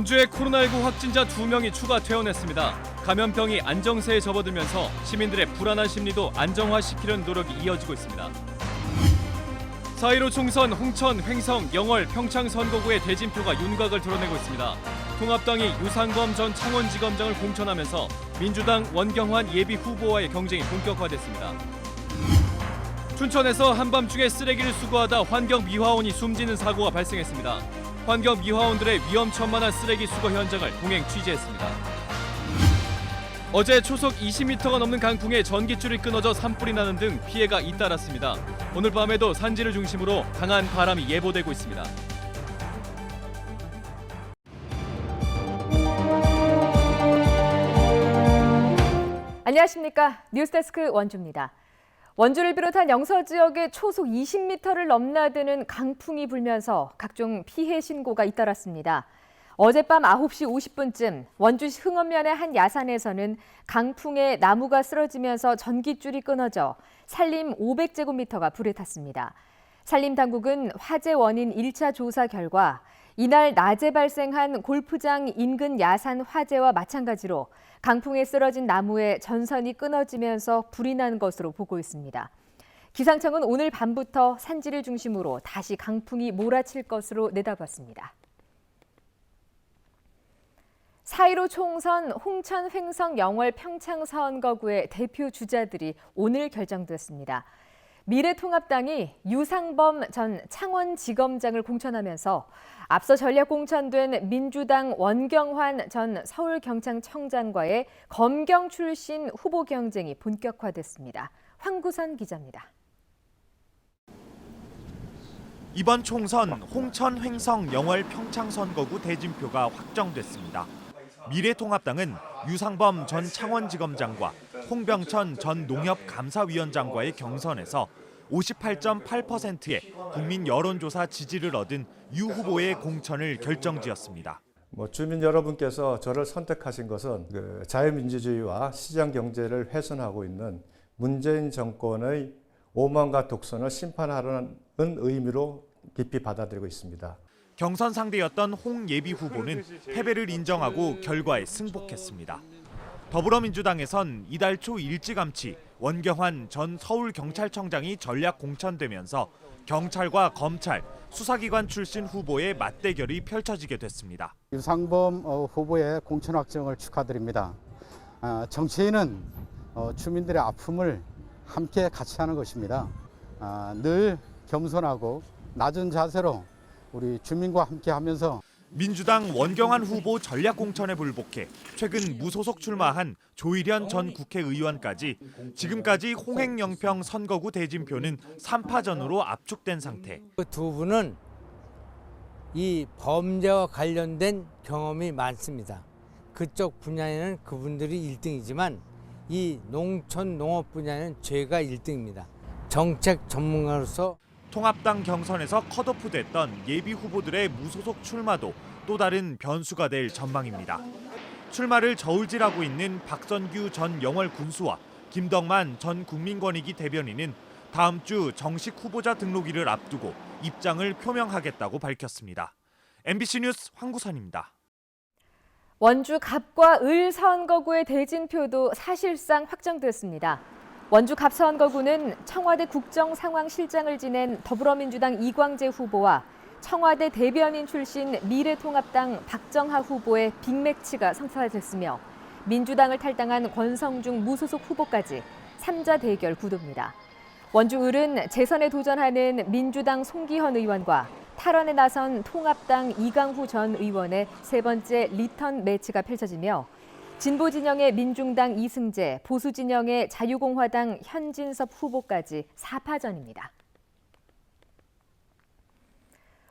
원주에 코로나19 확진자 2명이 추가 퇴원했습니다. 감염병이 안정세에 접어들면서 시민들의 불안한 심리도 안정화시키려는 노력이 이어지고 있습니다. 4.15 총선 홍천, 횡성, 영월, 평창 선거구의 대진표가 윤곽을 드러내고 있습니다. 통합당이 유상범 전 창원지검장을 공천하면서 민주당 원경환 예비 후보와의 경쟁이 본격화됐습니다. 춘천에서 한밤중에 쓰레기를 수거하다 환경미화원이 숨지는 사고가 발생했습니다. 환경미화원들의 위험천만한 쓰레기 수거 현장을 동행 취재했습니다. 어제 초속 20m가 넘는 강풍에 전깃줄이 끊어져 산불이 나는 등 피해가 잇따랐습니다. 오늘 밤에도 산지를 중심으로 강한 바람이 예보되고 있습니다. 안녕하십니까. 뉴스데스크 원주입니다. 원주를 비롯한 영서 지역에 초속 20m를 넘나드는 강풍이 불면서 각종 피해 신고가 잇따랐습니다. 어젯밤 9시 50분쯤 원주시 흥원면의 한 야산에서는 강풍에 나무가 쓰러지면서 전깃줄이 끊어져 산림 500제곱미터가 불에 탔습니다. 산림당국은 화재 원인 1차 조사 결과 이날 낮에 발생한 골프장 인근 야산 화재와 마찬가지로 강풍에 쓰러진 나무에 전선이 끊어지면서 불이 난 것으로 보고 있습니다. 기상청은 오늘 밤부터 산지를 중심으로 다시 강풍이 몰아칠 것으로 내다봤습니다. 4.15 총선 홍천, 횡성, 영월, 평창 선거구의 대표 주자들이 오늘 결정됐습니다. 미래통합당이 유상범 전 창원지검장을 공천하면서 앞서 전략 공천된 민주당 원경환 전 서울경찰청장과의 검경 출신 후보 경쟁이 본격화됐습니다. 황구선 기자입니다. 이번 총선 홍천, 횡성, 영월, 평창 선거구 대진표가 확정됐습니다. 미래통합당은 유상범 전 창원지검장과 홍병천 전 농협감사위원장과의 경선에서 58.8%의 국민 여론조사 지지를 얻은 유 후보의 공천을 결정지었습니다. 주민 여러분께서 저를 선택하신 것은 자유민주주의와 시장 경제를 훼손하고 있는 문재인 정권의 오만과 독선을 심판하라는 의미로 깊이 받아들이고 있습니다. 경선 상대였던 홍 예비 후보는 패배를 인정하고 결과에 승복했습니다. 더불어민주당에선 이달 초 일찌감치 원경환 전 서울경찰청장이 전략 공천되면서 경찰과 검찰, 수사기관 출신 후보의 맞대결이 펼쳐지게 됐습니다. 유상범 후보의 공천 확정을 축하드립니다. 정치인은 주민들의 아픔을 함께 같이 하는 것입니다. 늘 겸손하고 낮은 자세로 우리 주민과 함께 하면서 민주당 원경환 후보 전략 공천에 불복해 최근 무소속 출마한 조일현 전 국회의원까지 지금까지 홍행영평 선거구 대진표는 3파전으로 압축된 상태. 두 분은 이 범죄와 관련된 경험이 많습니다. 그쪽 분야에는 그분들이 1등이지만 이 농촌 농업 분야는 제가 1등입니다. 정책 전문가로서 통합당 경선에서 컷오프됐던 예비 후보들의 무소속 출마도 또 다른 변수가 될 전망입니다. 출마를 저울질하고 있는 박선규 전 영월 군수와 김덕만 전 국민권익위 대변인은 다음 주 정식 후보자 등록일을 앞두고 입장을 표명하겠다고 밝혔습니다. MBC 뉴스 황구선입니다. 원주 갑과 을 선거구의 대진표도 사실상 확정됐습니다. 원주 갑 선거구는 청와대 국정상황실장을 지낸 더불어민주당 이광재 후보와 청와대 대변인 출신 미래통합당 박정하 후보의 빅매치가 성사됐으며 민주당을 탈당한 권성중 무소속 후보까지 3자 대결 구도입니다. 원주 을은 재선에 도전하는 민주당 송기현 의원과 탈원에 나선 통합당 이강후 전 의원의 세 번째 리턴 매치가 펼쳐지며 진보 진영의 민중당 이승재, 보수 진영의 자유공화당 현진섭 후보까지 4파전입니다.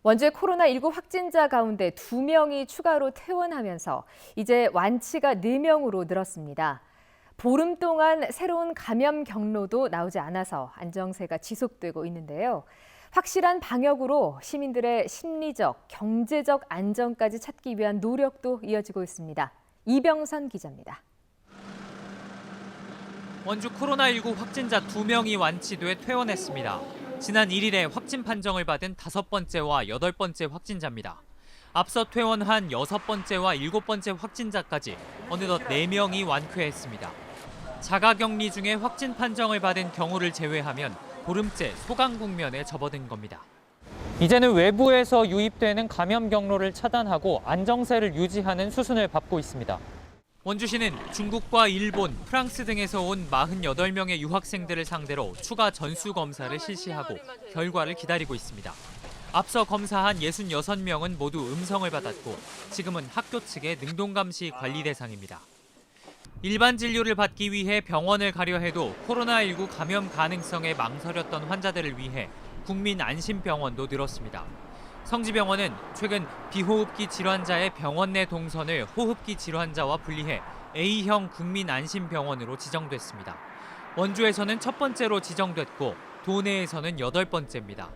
원주의 코로나19 확진자 가운데 2명이 추가로 퇴원하면서 이제 완치가 4명으로 늘었습니다. 보름 동안 새로운 감염 경로도 나오지 않아서 안정세가 지속되고 있는데요. 확실한 방역으로 시민들의 심리적, 경제적 안정까지 찾기 위한 노력도 이어지고 있습니다. 이병선 기자입니다. 원주 코로나19 확진자 2명이 완치돼 퇴원했습니다. 지난 1일에 확진 판정을 받은 5번째와 8번째 확진자입니다. 앞서 퇴원한 6번째와 7번째 확진자까지 어느덧 4명이 완쾌했습니다. 자가격리 중에 확진 판정을 받은 경우를 제외하면 보름째 소강 국면에 접어든 겁니다. 이제는 외부에서 유입되는 감염 경로를 차단하고 안정세를 유지하는 수순을 밟고 있습니다. 원주시는 중국과 일본, 프랑스 등에서 온 48명의 유학생들을 상대로 추가 전수검사를 실시하고 결과를 기다리고 있습니다. 앞서 검사한 66명은 모두 음성을 받았고 지금은 학교 측의 능동감시 관리 대상입니다. 일반 진료를 받기 위해 병원을 가려 해도 코로나19 감염 가능성에 망설였던 환자들을 위해 국민안심병원도 늘었습니다. 성지병원은 최근 비호흡기 질환자의 병원 내 동선을 호흡기 질환자와 분리해 A형 국민안심병원으로 지정됐습니다. 원주에서는 첫 번째로 지정됐고 도내에서는 8번째입니다.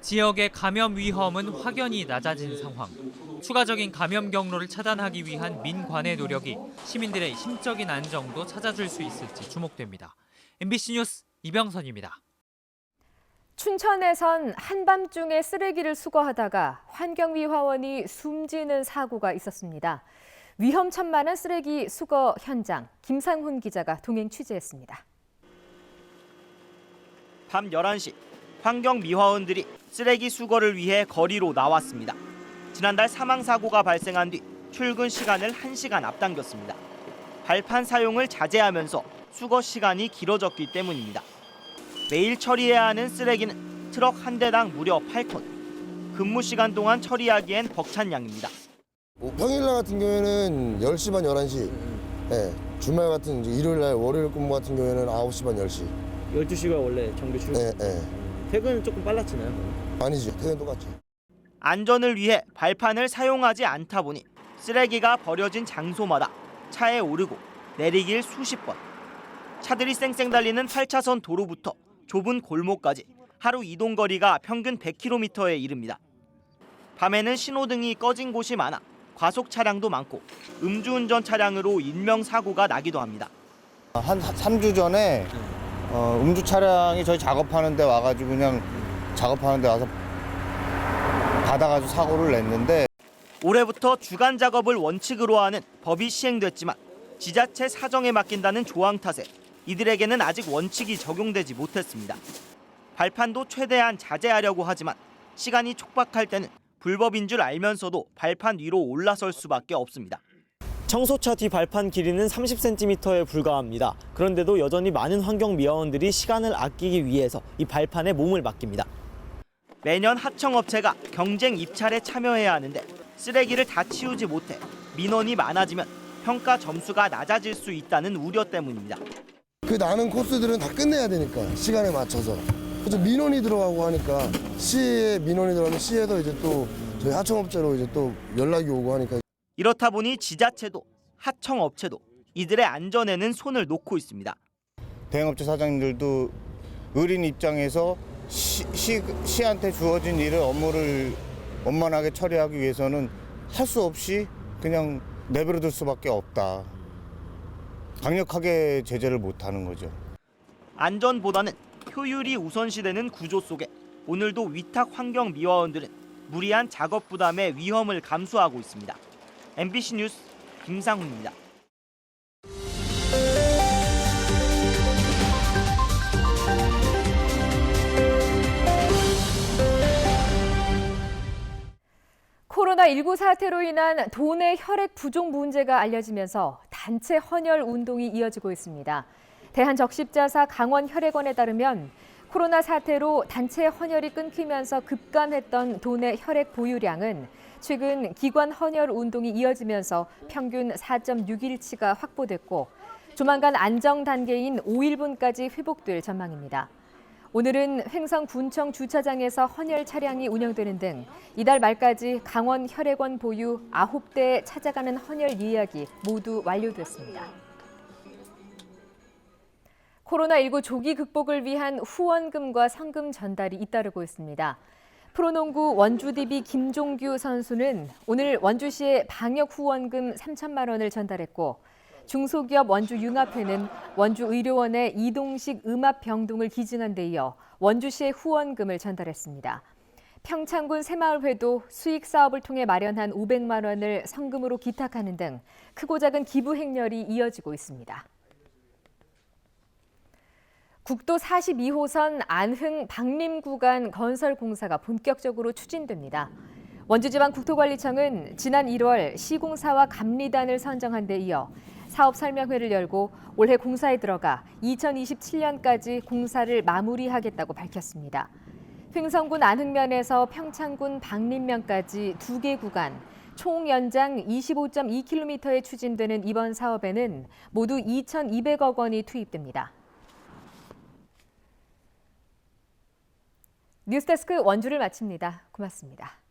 지역의 감염 위험은 확연히 낮아진 상황. 추가적인 감염 경로를 차단하기 위한 민관의 노력이 시민들의 심적인 안정도 찾아줄 수 있을지 주목됩니다. MBC 뉴스 이병선입니다. 춘천에선 한밤중에 쓰레기를 수거하다가 환경미화원이 숨지는 사고가 있었습니다. 위험천만한 쓰레기 수거 현장, 김상훈 기자가 동행 취재했습니다. 밤 11시, 환경미화원들이 쓰레기 수거를 위해 거리로 나왔습니다. 지난달 사망사고가 발생한 뒤 출근 시간을 1시간 앞당겼습니다. 발판 사용을 자제하면서 수거 시간이 길어졌기 때문입니다. 매일 처리해야 하는 쓰레기는 트럭 한 대당 무려 8톤. 근무 시간 동안 처리하기엔 벅찬 양입니다. 평일날 같은 경우에는 10시 반, 11시. 네, 주말 같은 이제 일요일날 월요일 근무 같은 경우에는 9시 반, 10시. 12시가 원래 정규 출근? 네, 네. 퇴근은 조금 빨라지나요? 아니죠. 퇴근 똑같죠. 안전을 위해 발판을 사용하지 않다 보니 쓰레기가 버려진 장소마다 차에 오르고 내리길 수십 번. 차들이 쌩쌩 달리는 8차선 도로부터 좁은 골목까지 하루 이동 거리가 평균 100km에 이릅니다. 밤에는 신호등이 꺼진 곳이 많아 과속 차량도 많고 음주운전 차량으로 인명사고가 나기도 합니다. 한 3주 전에 음주 차량이 저희 작업하는 데 와가지고 그냥 작업하는 데 와서 받아가지고 사고를 냈는데 올해부터 주간 작업을 원칙으로 하는 법이 시행됐지만 지자체 사정에 맡긴다는 조항 탓에 이들에게는 아직 원칙이 적용되지 못했습니다. 발판도 최대한 자제하려고 하지만 시간이 촉박할 때는 불법인 줄 알면서도 발판 위로 올라설 수밖에 없습니다. 청소차 뒤 발판 길이는 30cm에 불과합니다. 그런데도 여전히 많은 환경미화원들이 시간을 아끼기 위해서 이 발판에 몸을 맡깁니다. 매년 하청업체가 경쟁 입찰에 참여해야 하는데 쓰레기를 다 치우지 못해 민원이 많아지면 평가 점수가 낮아질 수 있다는 우려 때문입니다. 그 나는 코스들은 다 끝내야 되니까 시간에 맞춰서. 그래서 민원이 들어가고 하니까 시에 민원이 들어가면 시에서 이제 또 저희 하청업체로 이제 또 연락이 오고 하니까. 이렇다 보니 지자체도 하청업체도 이들의 안전에는 손을 놓고 있습니다. 대형업체 사장님들도 의린 입장에서 시한테 주어진 일을 업무를 원만하게 처리하기 위해서는 할 수 없이 그냥 내버려둘 수밖에 없다. 강력하게 제재를 못하는 거죠. 안전보다는 효율이 우선시되는 구조 속에 오늘도 위탁 환경미화원들은 무리한 작업 부담의 위험을 감수하고 있습니다. MBC 뉴스 김상훈입니다. 코로나19 사태로 인한 도내 혈액 부족 문제가 알려지면서 단체 헌혈 운동이 이어지고 있습니다. 대한적십자사 강원혈액원에 따르면 코로나 사태로 단체 헌혈이 끊기면서 급감했던 도내 혈액 보유량은 최근 기관 헌혈 운동이 이어지면서 평균 4.6일치가 확보됐고 조만간 안정 단계인 5일분까지 회복될 전망입니다. 오늘은 횡성군청 주차장에서 헌혈 차량이 운영되는 등 이달 말까지 강원혈액원 보유 9대 찾아가는 헌혈 예약이 모두 완료됐습니다. 코로나19 조기 극복을 위한 후원금과 상금 전달이 잇따르고 있습니다. 프로농구 원주 DB 김종규 선수는 오늘 원주시에 방역 후원금 3천만 원을 전달했고 중소기업 원주융합회는 원주의료원에 이동식 음압병동을 기증한 데 이어 원주시에 후원금을 전달했습니다. 평창군 새마을회도 수익 사업을 통해 마련한 500만 원을 성금으로 기탁하는 등 크고 작은 기부 행렬이 이어지고 있습니다. 국도 42호선 안흥 박림 구간 건설 공사가 본격적으로 추진됩니다. 원주지방국토관리청은 지난 1월 시공사와 감리단을 선정한 데 이어 사업 설명회를 열고 올해 공사에 들어가 2027년까지 공사를 마무리하겠다고 밝혔습니다. 횡성군 안흥면에서 평창군 박림면까지 2개 구간, 총 연장 25.2km에 추진되는 이번 사업에는 모두 2,200억 원이 투입됩니다. 뉴스데스크 원주를 마칩니다. 고맙습니다.